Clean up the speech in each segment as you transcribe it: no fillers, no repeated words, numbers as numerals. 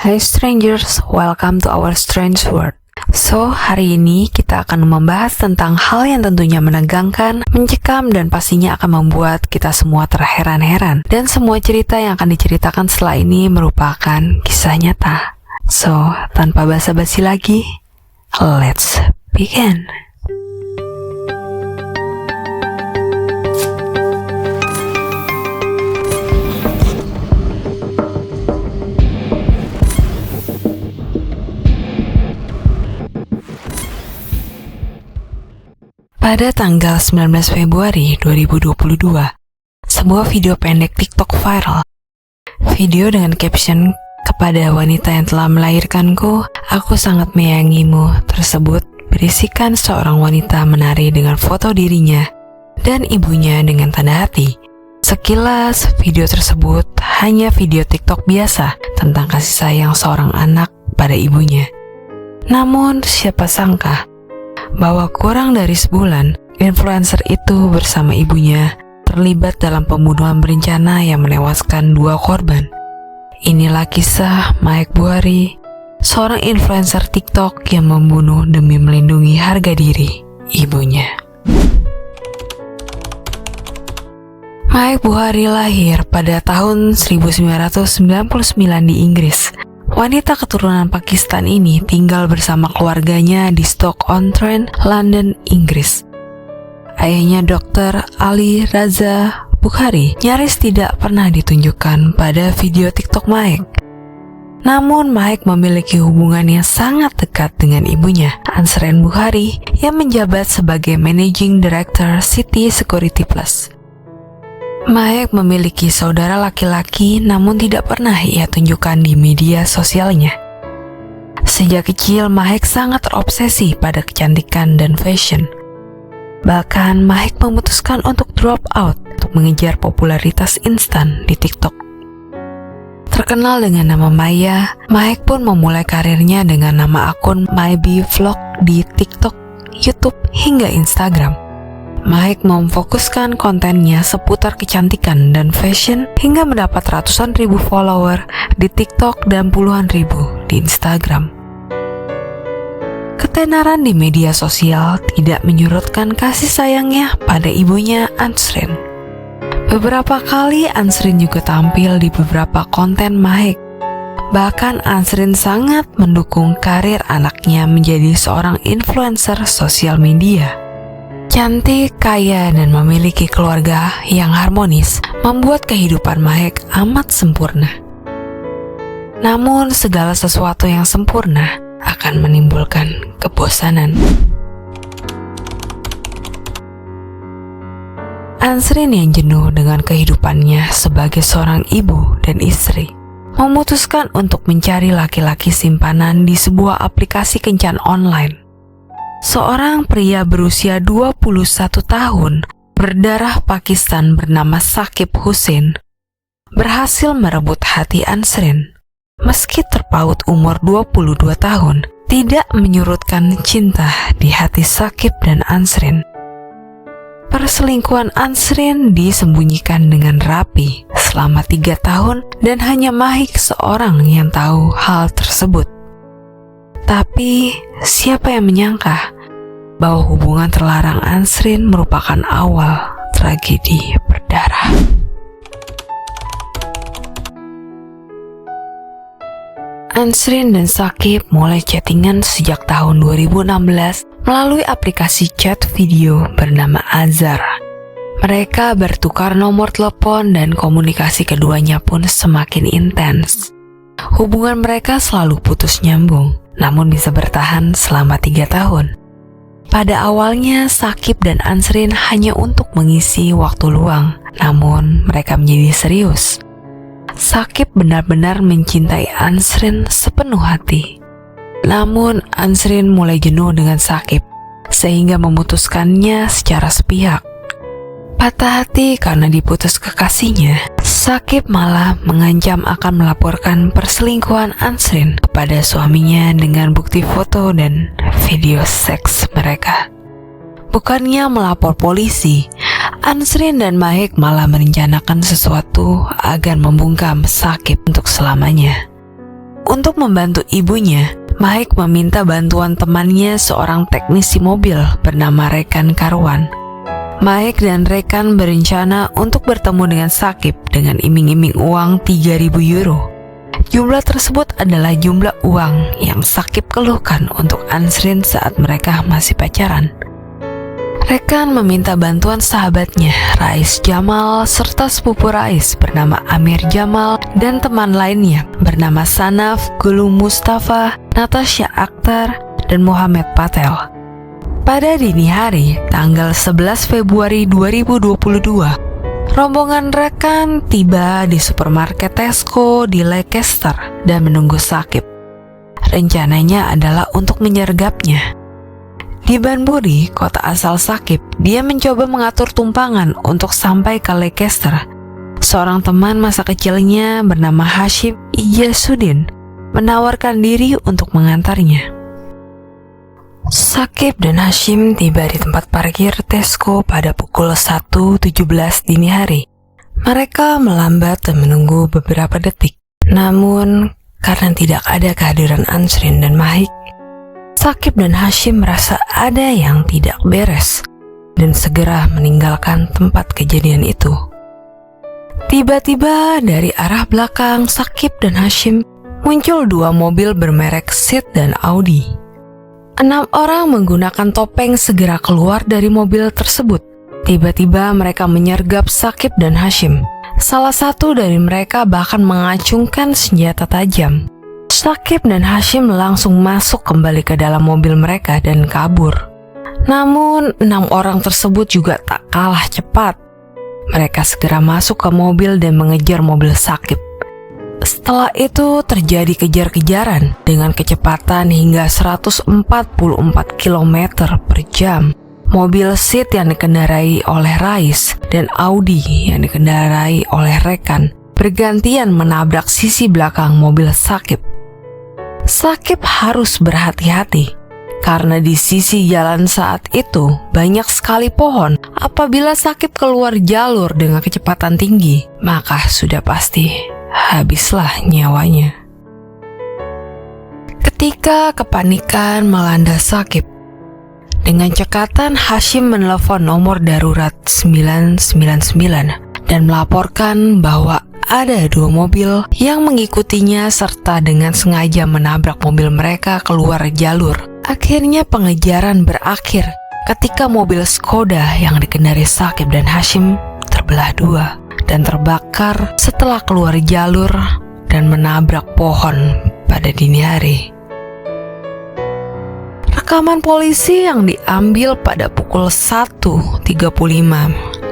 Hai strangers, welcome to our strange world. So, hari ini kita akan membahas tentang hal yang tentunya menegangkan, mencekam, dan pastinya akan membuat kita semua terheran-heran. Dan semua cerita yang akan diceritakan setelah ini merupakan kisah nyata. So, tanpa basa-basi lagi, let's begin. Pada tanggal 19 Februari 2022, sebuah video pendek TikTok viral. Video dengan caption, "Kepada wanita yang telah melahirkanku, aku sangat menyayangimu," tersebut berisikan seorang wanita menari dengan foto dirinya dan ibunya dengan tanda hati. Sekilas, video tersebut hanya video TikTok biasa tentang kasih sayang seorang anak pada ibunya. Namun, siapa sangka bahwa kurang dari sebulan, influencer itu bersama ibunya terlibat dalam pembunuhan berencana yang menewaskan 2 korban. Inilah kisah Maek Buhari, seorang influencer TikTok yang membunuh demi melindungi harga diri ibunya. Maek Buhari lahir pada tahun 1999 di Inggris. Wanita keturunan Pakistan ini tinggal bersama keluarganya di Stoke-on-Trent, London, Inggris. Ayahnya Dr. Ali Raza Bukhari nyaris tidak pernah ditunjukkan pada video TikTok Maek. Namun Maek memiliki hubungan yang sangat dekat dengan ibunya, Ansren Bukhari, yang menjabat sebagai Managing Director City Security Plus. Maek memiliki saudara laki-laki, namun tidak pernah ia tunjukkan di media sosialnya. Sejak kecil, Maek sangat terobsesi pada kecantikan dan fashion. Bahkan, Maek memutuskan untuk drop out untuk mengejar popularitas instan di TikTok. Terkenal dengan nama Maya, Maek pun memulai karirnya dengan nama akun Maybe Vlog di TikTok, YouTube, hingga Instagram. Maek memfokuskan kontennya seputar kecantikan dan fashion hingga mendapat ratusan ribu follower di TikTok dan puluhan ribu di Instagram. Ketenaran di media sosial tidak menyurutkan kasih sayangnya pada ibunya Ansren. Beberapa kali Ansren juga tampil di beberapa konten Maek. Bahkan Ansren sangat mendukung karir anaknya menjadi seorang influencer sosial media. Cantik, kaya, dan memiliki keluarga yang harmonis membuat kehidupan Maek amat sempurna. Namun, segala sesuatu yang sempurna akan menimbulkan kebosanan. Ansren yang jenuh dengan kehidupannya sebagai seorang ibu dan istri memutuskan untuk mencari laki-laki simpanan di sebuah aplikasi kencan online. Seorang pria berusia 21 tahun berdarah Pakistan bernama Saqib Hussain berhasil merebut hati Ansren. Meski terpaut umur 22 tahun, tidak menyurutkan cinta di hati Saqib dan Ansren. Perselingkuhan Ansren disembunyikan dengan rapi selama 3 tahun dan hanya Maek seorang yang tahu hal tersebut. Tapi, siapa yang menyangka bahwa hubungan terlarang Ansren merupakan awal tragedi berdarah. Ansren dan Saqib mulai chattingan sejak tahun 2016 melalui aplikasi chat video bernama Azar. Mereka bertukar nomor telepon dan komunikasi keduanya pun semakin intens. Hubungan mereka selalu putus nyambung, namun bisa bertahan selama 3 tahun. Pada awalnya, Saqib dan Ansren hanya untuk mengisi waktu luang, namun mereka menjadi serius. Saqib benar-benar mencintai Ansren sepenuh hati. Namun, Ansren mulai jenuh dengan Saqib, sehingga memutuskannya secara sepihak. Patah hati karena diputus kekasihnya, Saqib malah mengancam akan melaporkan perselingkuhan Ansren kepada suaminya dengan bukti foto dan video seks mereka. Bukannya melapor polisi, Ansren dan Maek malah merencanakan sesuatu agar membungkam Saqib untuk selamanya. Untuk membantu ibunya, Mahek meminta bantuan temannya seorang teknisi mobil bernama Rekan Karwan. Mahek dan Rekan berencana untuk bertemu dengan Sakib dengan iming-iming uang 3.000 euro. Jumlah tersebut adalah jumlah uang yang Sakib keluhkan untuk Ansrin saat mereka masih pacaran. Rekan meminta bantuan sahabatnya, Rais Jamal, serta sepupu Rais bernama Amir Jamal dan teman lainnya bernama Sanaf, Gulum Mustafa, Natasha Akhtar, dan Muhammad Patel. Pada dini hari, tanggal 11 Februari 2022, rombongan Rekan tiba di supermarket Tesco di Leicester dan menunggu Sakib. Rencananya adalah untuk menyergapnya. Di Banbury, kota asal Sakib, dia mencoba mengatur tumpangan untuk sampai ke Leicester. Seorang teman masa kecilnya bernama Hashim Iyasuddin menawarkan diri untuk mengantarnya. Sakib dan Hashim tiba di tempat parkir Tesco pada pukul 1.17 dini hari. Mereka melambat dan menunggu beberapa detik. Namun, karena tidak ada kehadiran Ansrin dan Mahek, Sakib dan Hashim merasa ada yang tidak beres dan segera meninggalkan tempat kejadian itu. Tiba-tiba dari arah belakang Sakib dan Hashim muncul dua mobil bermerek Seat dan Audi. 6 orang menggunakan topeng segera keluar dari mobil tersebut. Tiba-tiba mereka menyergap Sakib dan Hashim. Salah satu dari mereka bahkan mengacungkan senjata tajam. Sakib dan Hashim langsung masuk kembali ke dalam mobil mereka dan kabur. Namun 6 orang tersebut juga tak kalah cepat. Mereka segera masuk ke mobil dan mengejar mobil Sakib. Setelah itu terjadi kejar-kejaran dengan kecepatan hingga 144 km per jam. Mobil Seat yang dikendarai oleh Rais dan Audi yang dikendarai oleh Rekan bergantian menabrak sisi belakang mobil Sakib. Sakib harus berhati-hati karena di sisi jalan saat itu banyak sekali pohon. Apabila Sakib keluar jalur dengan kecepatan tinggi, maka sudah pasti habislah nyawanya. Ketika kepanikan melanda Sakib, dengan cekatan Hashim menelpon nomor darurat 999 dan melaporkan bahwa ada 2 mobil yang mengikutinya serta dengan sengaja menabrak mobil mereka keluar jalur. Akhirnya pengejaran berakhir ketika mobil Skoda yang dikendarai Sakib dan Hashim terbelah 2 dan terbakar setelah keluar jalur dan menabrak pohon pada dini hari. Rekaman polisi yang diambil pada pukul 1.35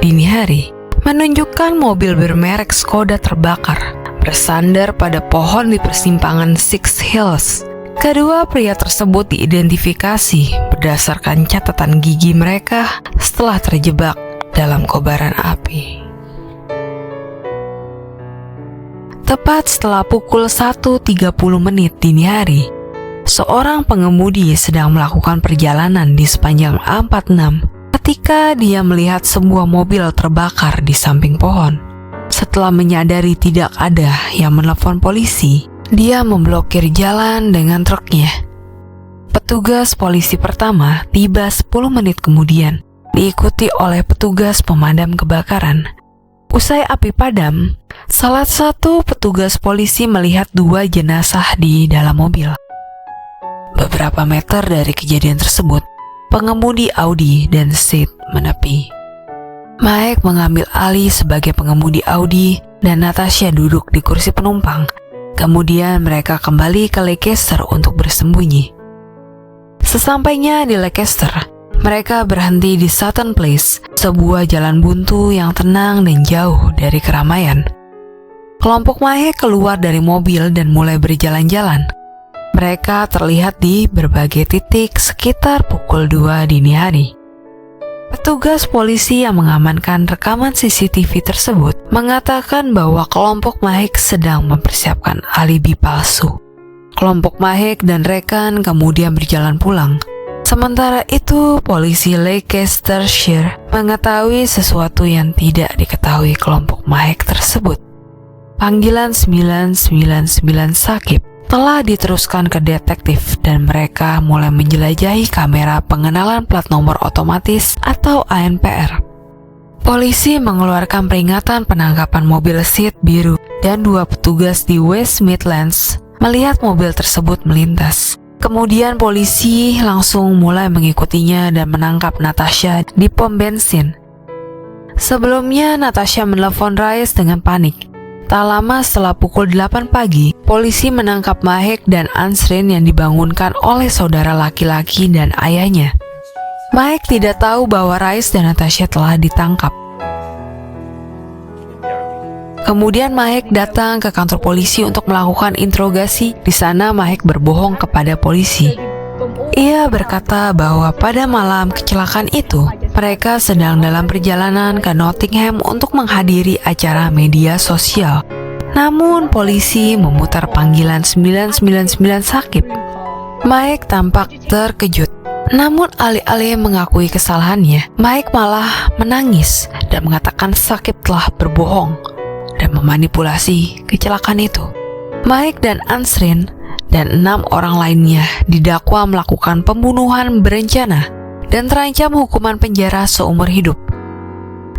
dini hari menunjukkan mobil bermerek Skoda terbakar, bersandar pada pohon di persimpangan Six Hills. Kedua pria tersebut diidentifikasi berdasarkan catatan gigi mereka setelah terjebak dalam kobaran api. Tepat setelah pukul 1.30 dini hari, seorang pengemudi sedang melakukan perjalanan di sepanjang A46 ketika dia melihat sebuah mobil terbakar di samping pohon. Setelah menyadari tidak ada yang menelpon polisi, dia memblokir jalan dengan truknya. Petugas polisi pertama tiba 10 menit kemudian, diikuti oleh petugas pemadam kebakaran. Usai api padam, salah satu petugas polisi melihat 2 jenazah di dalam mobil. Beberapa meter dari kejadian tersebut, pengemudi Audi dan Seat menepi. Mahek mengambil alih sebagai pengemudi Audi dan Natasha duduk di kursi penumpang. Kemudian mereka kembali ke Leicester untuk bersembunyi. Sesampainya di Leicester, mereka berhenti di Sutton Place, sebuah jalan buntu yang tenang dan jauh dari keramaian. Kelompok Mahek keluar dari mobil dan mulai berjalan-jalan. Mereka terlihat di berbagai titik sekitar pukul 2 dini hari. Petugas polisi yang mengamankan rekaman CCTV tersebut mengatakan bahwa kelompok Mahek sedang mempersiapkan alibi palsu. Kelompok Mahek dan Rekan kemudian berjalan pulang. Sementara itu, polisi Leicestershire mengetahui sesuatu yang tidak diketahui kelompok Mahek tersebut. Panggilan 999 Sakib telah diteruskan ke detektif dan mereka mulai menjelajahi kamera pengenalan plat nomor otomatis atau ANPR. Polisi mengeluarkan peringatan penangkapan mobil Seat biru dan 2 petugas di West Midlands melihat mobil tersebut melintas. Kemudian polisi langsung mulai mengikutinya dan menangkap Natasha di pom bensin. Sebelumnya Natasha menelpon Rice dengan panik. Tak lama setelah pukul 8 pagi, polisi menangkap Mahek dan Ansrin yang dibangunkan oleh saudara laki-laki dan ayahnya. Mahek tidak tahu bahwa Rice dan Natasha telah ditangkap. Kemudian Mahek datang ke kantor polisi untuk melakukan interogasi. Di sana Mahek berbohong kepada polisi. Ia berkata bahwa pada malam kecelakaan itu, mereka sedang dalam perjalanan ke Nottingham untuk menghadiri acara media sosial. Namun polisi memutar panggilan 999 Sakib. Mahek tampak terkejut. Namun alih-alih mengakui kesalahannya, Mahek malah menangis dan mengatakan Sakib telah berbohong dan memanipulasi kecelakaan itu. Mahek dan Ansrin dan 6 orang lainnya didakwa melakukan pembunuhan berencana dan terancam hukuman penjara seumur hidup.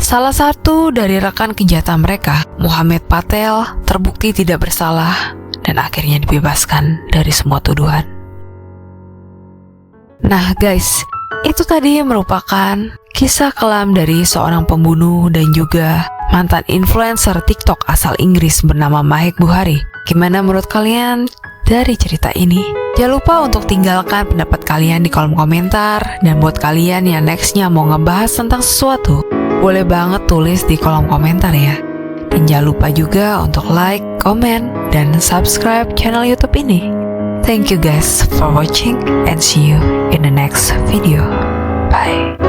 Salah satu dari rekan kejahatan mereka, Muhammad Patel, terbukti tidak bersalah dan akhirnya dibebaskan dari semua tuduhan. Nah guys, itu tadi merupakan kisah kelam dari seorang pembunuh dan juga mantan influencer TikTok asal Inggris bernama Mahek Buhari. Gimana menurut kalian dari cerita ini? Jangan lupa untuk tinggalkan pendapat kalian di kolom komentar. Dan buat kalian yang nextnya mau ngebahas tentang sesuatu, boleh banget tulis di kolom komentar ya. Dan jangan lupa juga untuk like, komen, dan subscribe channel YouTube ini. Thank you guys for watching and see you in the next video. Bye.